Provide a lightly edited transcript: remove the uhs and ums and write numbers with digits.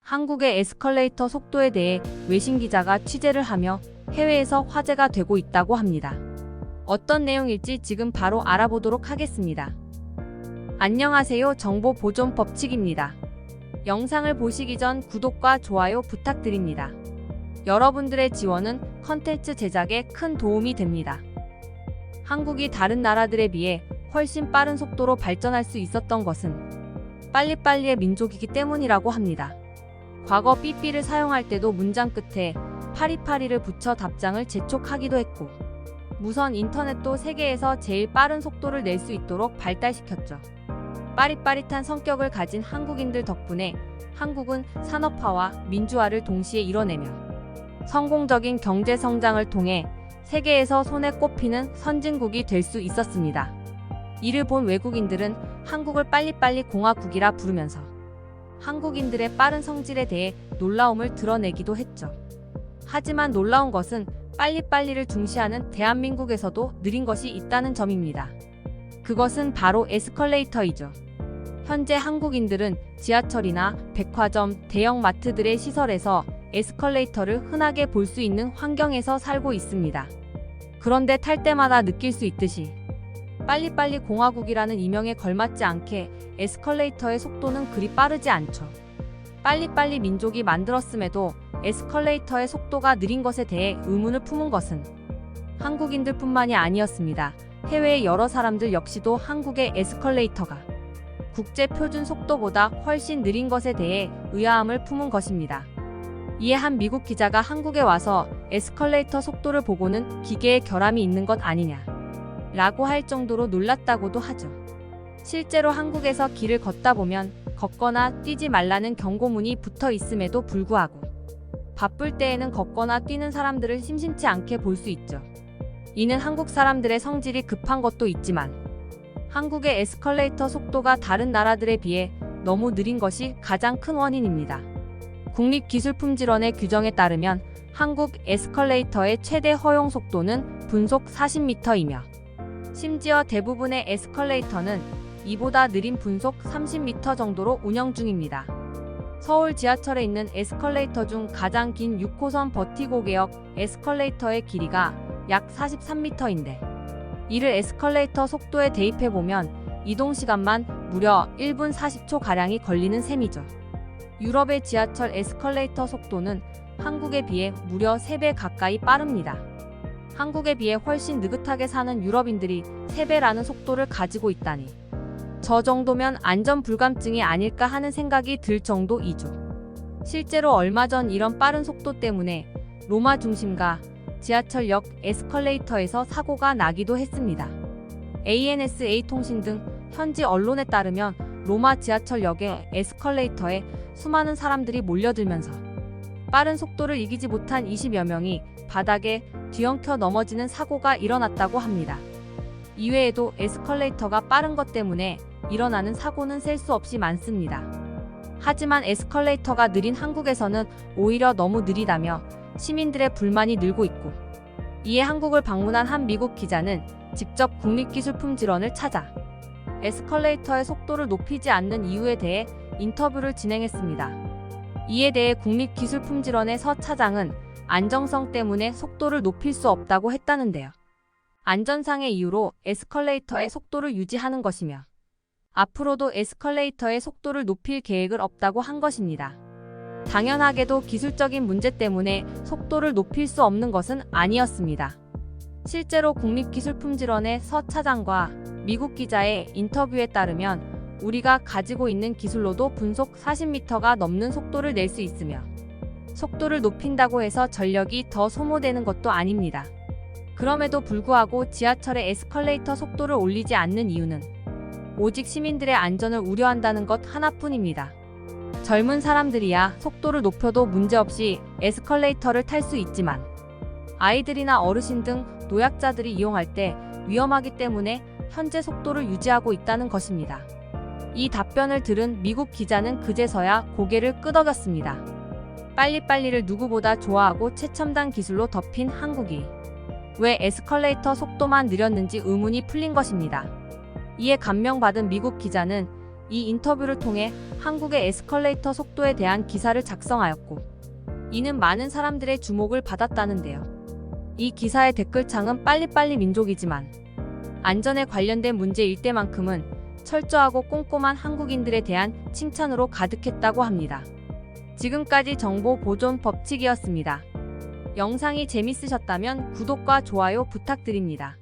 한국의 에스컬레이터 속도에 대해 외신 기자가 취재를 하며 해외에서 화제가 되고 있다고 합니다. 어떤 내용일지 지금 바로 알아보도록 하겠습니다. 안녕하세요. 정보보존법칙입니다. 영상을 보시기 전 구독과 좋아요 부탁드립니다. 여러분들의 지원은 컨텐츠 제작에 큰 도움이 됩니다. 한국이 다른 나라들에 비해 훨씬 빠른 속도로 발전할 수 있었던 것은 빨리빨리의 민족이기 때문이라고 합니다. 과거 삐삐를 사용할 때도 문장 끝에 파리파리를 붙여 답장을 재촉하기도 했고, 무선 인터넷도 세계에서 제일 빠른 속도를 낼 수 있도록 발달시켰죠. 빠릿빠릿한 성격을 가진 한국인들 덕분에 한국은 산업화와 민주화를 동시에 이뤄내며 성공적인 경제 성장을 통해 세계에서 손에 꼽히는 선진국이 될 수 있었습니다. 이를 본 외국인들은 한국을 빨리빨리 공화국이라 부르면서 한국인들의 빠른 성질에 대해 놀라움을 드러내기도 했죠. 하지만 놀라운 것은 빨리빨리를 중시하는 대한민국에서도 느린 것이 있다는 점입니다. 그것은 바로 에스컬레이터이죠. 현재 한국인들은 지하철이나 백화점, 대형 마트들의 시설에서 에스컬레이터를 흔하게 볼 수 있는 환경에서 살고 있습니다. 그런데 탈 때마다 느낄 수 있듯이 빨리빨리 공화국이라는 이명에 걸맞지 않게 에스컬레이터의 속도는 그리 빠르지 않죠. 빨리빨리 민족이 만들었음에도 에스컬레이터의 속도가 느린 것에 대해 의문을 품은 것은 한국인들뿐만이 아니었습니다. 해외의 여러 사람들 역시도 한국의 에스컬레이터가 국제 표준 속도보다 훨씬 느린 것에 대해 의아함을 품은 것입니다. 이에 한 미국 기자가 한국에 와서 에스컬레이터 속도를 보고는 기계에 결함이 있는 것 아니냐 라고 할 정도로 놀랐다고도 하죠. 실제로 한국에서 길을 걷다 보면 걷거나 뛰지 말라는 경고문이 붙어 있음에도 불구하고 바쁠 때에는 걷거나 뛰는 사람들을 심심치 않게 볼 수 있죠. 이는 한국 사람들의 성질이 급한 것도 있지만 한국의 에스컬레이터 속도가 다른 나라들에 비해 너무 느린 것이 가장 큰 원인입니다. 국립기술품질원의 규정에 따르면 한국 에스컬레이터의 최대 허용 속도는 분속 40m이며 심지어 대부분의 에스컬레이터는 이보다 느린 분속 30m 정도로 운영 중입니다. 서울 지하철에 있는 에스컬레이터 중 가장 긴 6호선 버티고개역 에스컬레이터의 길이가 약 43m인데 이를 에스컬레이터 속도에 대입해보면 이동시간만 무려 1분 40초가량이 걸리는 셈이죠. 유럽의 지하철 에스컬레이터 속도는 한국에 비해 무려 3배 가까이 빠릅니다. 한국에 비해 훨씬 느긋하게 사는 유럽인들이 3배라는 속도를 가지고 있다니 저 정도면 안전불감증이 아닐까 하는 생각이 들 정도이죠. 실제로 얼마 전 이런 빠른 속도 때문에 로마 중심가 지하철역 에스컬레이터에서 사고가 나기도 했습니다. ANSA 통신 등 현지 언론에 따르면 로마 지하철역의 에스컬레이터에 수많은 사람들이 몰려들면서 빠른 속도를 이기지 못한 20여 명이 바닥에 뒤엉켜 넘어지는 사고가 일어났다고 합니다. 이외에도 에스컬레이터가 빠른 것 때문에 일어나는 사고는 셀 수 없이 많습니다. 하지만 에스컬레이터가 느린 한국에서는 오히려 너무 느리다며 시민들의 불만이 늘고 있고, 이에 한국을 방문한 한 미국 기자는 직접 국립기술품질원을 찾아 에스컬레이터의 속도를 높이지 않는 이유에 대해 인터뷰를 진행했습니다. 이에 대해 국립기술품질원의 서 차장은 안정성 때문에 속도를 높일 수 없다고 했다는데요. 안전상의 이유로 에스컬레이터의 속도를 유지하는 것이며 앞으로도 에스컬레이터의 속도를 높일 계획을 없다고 한 것입니다. 당연하게도 기술적인 문제 때문에 속도를 높일 수 없는 것은 아니었습니다. 실제로 국립기술품질원의 서 차장과 미국 기자의 인터뷰에 따르면 우리가 가지고 있는 기술로도 분속 40m가 넘는 속도를 낼 수 있으며 속도를 높인다고 해서 전력이 더 소모되는 것도 아닙니다. 그럼에도 불구하고 지하철의 에스컬레이터 속도를 올리지 않는 이유는 오직 시민들의 안전을 우려한다는 것 하나뿐입니다. 젊은 사람들이야 속도를 높여도 문제없이 에스컬레이터를 탈 수 있지만 아이들이나 어르신 등 노약자들이 이용할 때 위험하기 때문에 현재 속도를 유지하고 있다는 것입니다. 이 답변을 들은 미국 기자는 그제서야 고개를 끄덕였습니다. 빨리빨리를 누구보다 좋아하고 최첨단 기술로 덮인 한국이 왜 에스컬레이터 속도만 느렸는지 의문이 풀린 것입니다. 이에 감명받은 미국 기자는 이 인터뷰를 통해 한국의 에스컬레이터 속도에 대한 기사를 작성하였고, 이는 많은 사람들의 주목을 받았다는데요. 이 기사의 댓글창은 빨리빨리 민족이지만 안전에 관련된 문제일 때만큼은 철저하고 꼼꼼한 한국인들에 대한 칭찬으로 가득했다고 합니다. 지금까지 정보 보존 법칙이었습니다. 영상이 재밌으셨다면 구독과 좋아요 부탁드립니다.